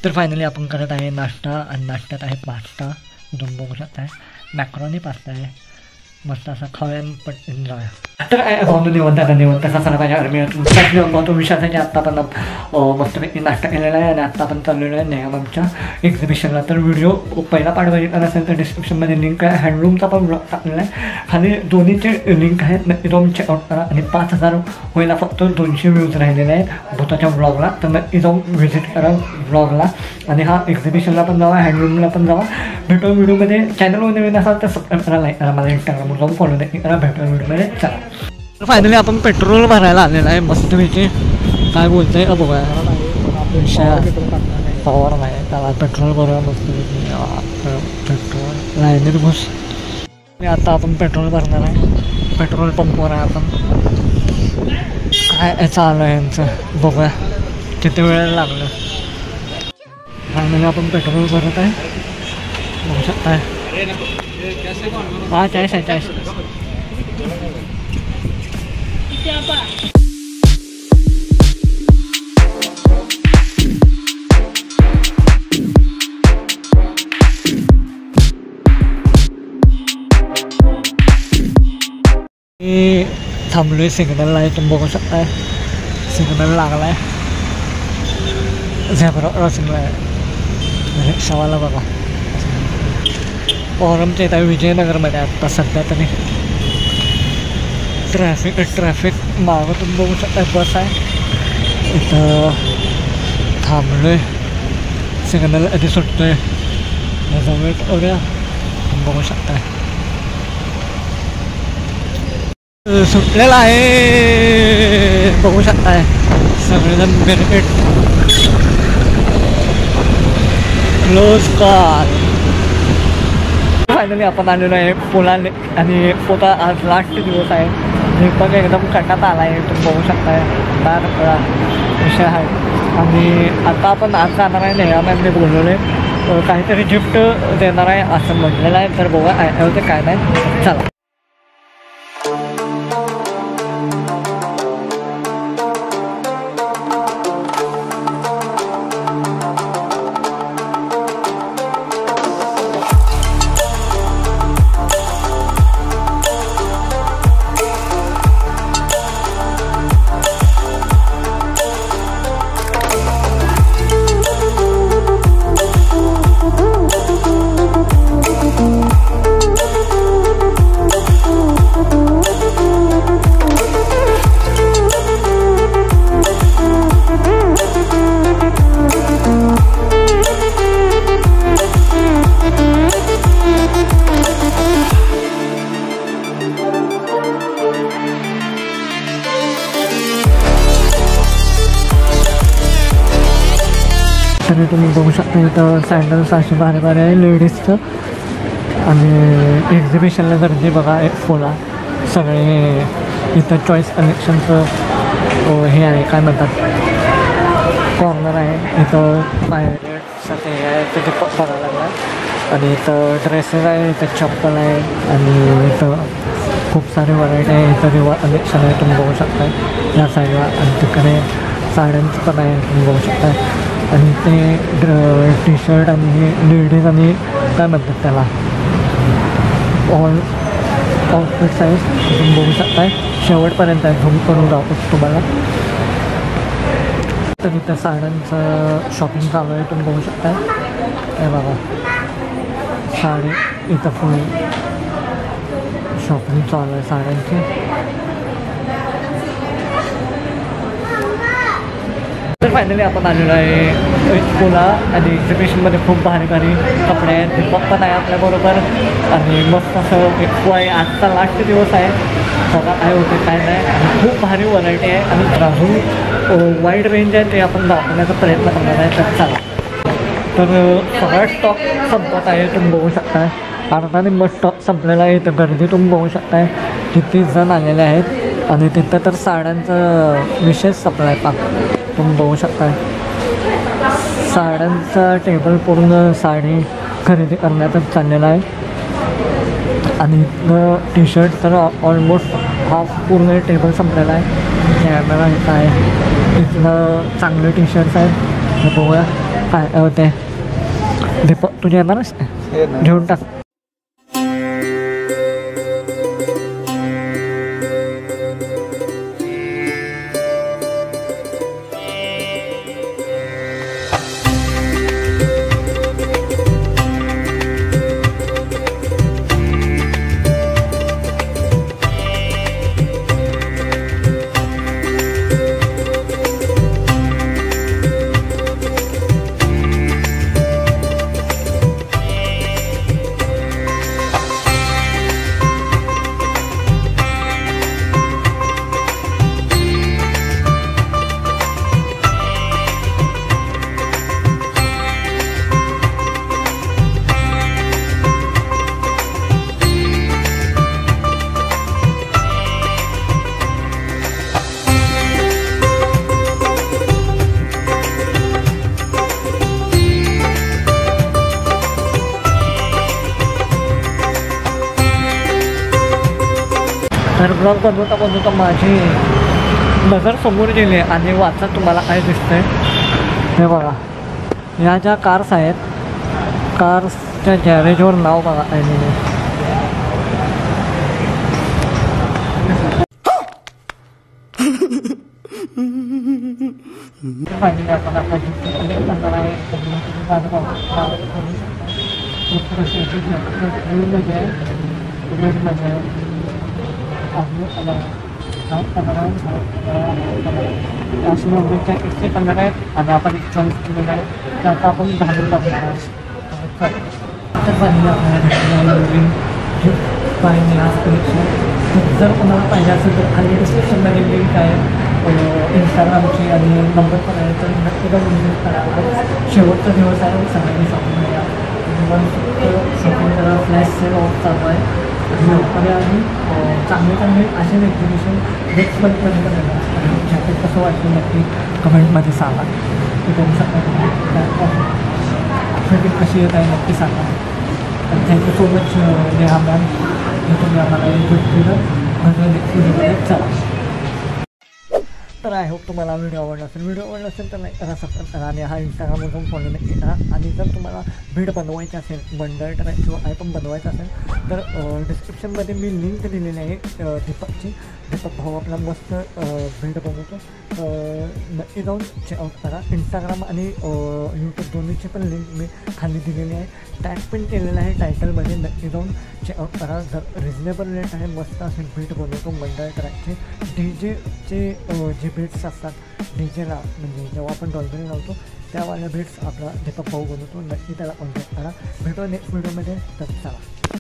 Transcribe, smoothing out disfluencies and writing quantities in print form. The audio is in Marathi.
तर फायनली आपण करत आहे नाश्ता आणि नाश्त्यात आहे पास्ता. तुम्ही बघू शकता मॅक्रोनी पास्ता आहे. मस्त असा खाऊया पण एन्जॉय. तर अकाउंट निवंत कसा झाला पाहिजे आर्मी अकाउंट विषयासाठी आत्ता आपण मस्तपैकी नाश्ता केलेला आहे आणि आत्ता आपण चाललेलो आहे नेहमाच्या एक्झिबिशनला. तर व्हिडिओ पहिला पार्ट बघितला नसेल तर डिस्क्रिप्शनमध्ये लिंक आहे. हँडलूमचा पण ब्लॉग टाकलेला आहे. खाली दोन्हीचे लिंक आहेत, नक्की जाऊन चेकआउट करा. आणि 5,000 व्हायला फक्त 200 व्ह्यूज राहिलेले आहेत भूताच्या ब्लॉगला. तर नक्की जाऊन व्हिजिट करा ब्लॉगला आणि हा एक्झिबिशनला पण जावा, हँडलूमला पण जावा. भेटू व्हिडिओमध्ये. चॅनलवर नवीन असाल तर सबस्क्राईब करा, लाईक करा, मला इंस्टाग्रामवर जाऊन फॉलो देखील करा. भेटू व्हिडिओमध्ये. चला तर फायनली आपण पेट्रोल भरायला आलेलं आहे. मस्तपैकी काय बोलतंय का बघा पॉवर नाही त्याला पेट्रोल भरूया मस्तपैकी. पेट्रोल लाईनीत घुस. आता आपण पेट्रोल भरणार आहे. पेट्रोल पंपवर आहे आपण. काय चालू आहे यांचं बघूया किती वेळ लागलं. फायनली आपण पेट्रोल भरत आहे. बघू शकताय 40 मी थांबलोय सिग्नलला आहे. तुम्ही बघू शकताय सिग्नल लागला आहे. झेब्रा क्रॉसिंगला आहे. रिक्षावाला बघा ओरमच्या इथं विजयनगरमध्ये आत्ता सध्या तरी ट्रॅफिक मागं तुम्ही बघू शकता. बस आहे इथं थांबलो आहे. सिग्नल आधी सुटतो आहे. माझा वेट करूया. तुम्ही बघू शकता सुटलेला आहे. बघू शकताय सगळेजण बेनिफिट क्लोज कार. फायनली आपण आलेलो आहे पुलाने आणि पोता आज लास्ट दिवस आहे. मी पण एकदम कंटाळा आला आहे. तुम्ही बघू शकताय काय विषय आहे. आणि आता आपण आज जाणार आहे नेहा मॅमने बोलवलं आहे काहीतरी गिफ्ट देणार आहे असं म्हटलेलं आहे. तर बघा ते काय नाही. चला तरी तुम्ही बघू शकता इथं सँडल्स असे भारी भारी आहे लेडीजचं. आणि एक्झिबिशनला गर्दी बघा फुला सगळे. इथं चॉईस कलेक्शनचं हे आहे काय म्हणतात कॉर्नर आहे. इथं पायरेट्ससाठी हे आहे तिथे बघायला लागला. आणि इथं ड्रेसेस आहे, इथं चप्पल आहे आणि इथं खूप सारे व्हरायटी आहे. इथं रिवा कलेक्शन आहे तुम्ही बघू शकता या साईडला. आणि तिकडे साड्यांचं पण आहे तुम्ही बघू शकता. आणि ते टी शर्ट आणि हे लेडीज आणि काय म्हणतात त्याला ऑल आउटफिट्स आहेत तुम्ही बघू शकताय. शेवटपर्यंत आहे झूम करून दाखवतो तुम्हाला. तर इथं साड्यांचं शॉपिंग चालू आहे तुम्ही बघू शकताय. हे बघा साडी इथं फुल शॉपिंग चालू आहे साड्यांची. तर फायनली आपण आलेलो आहे पुला आणि एक्झिबिशनमध्ये खूप भारी भारी कपडे आहेत. दीपक पण आहे आपल्याबरोबर आणि मस्त असं एक आजचा लास्ट दिवस आहे. बघा काय होते काय नाही. आणि खूप भारी व्हरायटी आहे आणि अजून वाईड रेंज आहे ते आपण दाखवण्याचा प्रयत्न करणार आहे. तर चला तर सगळा स्टॉक संपत आहे तुम्ही बघू शकताय. अर्धा निम्मा स्टॉक संपलेला आहे. इथं गर्दी तुम्ही बघू शकताय किती जण आलेले आहेत. आणि तिथं तर साड्यांचं विशेष सप्लाय पाक तुम्ही बघू शकता. साड्यांचा टेबल पूर्ण साडी खरेदी करण्यातच चाललेला आहे. आणि इथनं टी शर्ट तर ऑलमोस्ट हाफ पूर्ण टेबल संपलेला आहे. कॅमेरा इथं आहे. इथनं चांगले टी शर्ट्स आहेत तर बघूया काय होते. दीपक तुझे येणारच घेऊन टाक. तर ब्लॉग बनवता माझी नजर समोर गेली आणि वाचा तुम्हाला काय दिसतंय हे बघा. ह्या ज्या कार्स आहेत, कार्सच्या गॅरेजवर नाव बघा आलेले. इतके कलर आहेत आणि आपण एक चॉईस केलेलं आहे तर आता आपण घालून टाकणार आहोत. जर कोणाला पाहिजे असेल तर खाली डिस्क्रिप्शनमध्ये लिंक आहे इंस्टाग्रामची आणि नंबर पण आहे, तर नक्की जाऊन विजिट करा. शेवटचा दिवस आहे, सगळ्यांनी शॉपिंग करा. शॉपिंग करा. फ्लॅश सेल ऑफ चालू आहे आणि चांगले असे एक्झिबिशन नेक्स्ट मंथपर्यंत येणार. जॅकेट कसं वाटतं नक्की कमेंटमध्ये सांगा. ते करू शकता तुम्ही. फिटिंग कशी येत आहे नक्की सांगा. Thank you so much Neha ma'am, तुम्ही आम्हाला गिफ्ट दिलं. नेक्स्ट व्हिडिओमध्ये चला. तर आय होप तुम्हाला व्हिडिओ आवडला असेल. व्हिडिओ आवडला असेल तर लाईक करा, सबस्क्राईब करा आणि हा इंस्टाग्रामवरून फॉलो नक्की करा. आणि जर तुम्हाला भेट बनवायची असेल, बंडल ट्रॅक किंवा काय पण बनवायचं असेल तर डिस्क्रिप्शनमध्ये मी लिंक दिलेली आहे दीपकची. दीपक भाऊ आपला मस्त भेट बनवतो. नक्की जाऊन चेकआउट करा. इंस्टाग्राम आणि यूट्यूब दोन्हीची पण लिंक मी खाली दिलेली आहे. टॅग पण केलेलं आहे टायटलमध्ये. नक्की जाऊन चेकआउट करा. जर रिजनेबल रेट आहे, मस्त असेल भेट बनवतो मंडळ ट्रॅकचे. डीजेचे जे बेट्स असतात डीजेला, म्हणजे जेव्हा आपण डॉल्बरी लावतो त्यावाल्या बेट्स आपला दीपक भाऊ बनवतो. नक्की त्याला कॉन्टॅक्ट करा. भेटू नेक्स्ट व्हिडिओमध्ये. तर चला.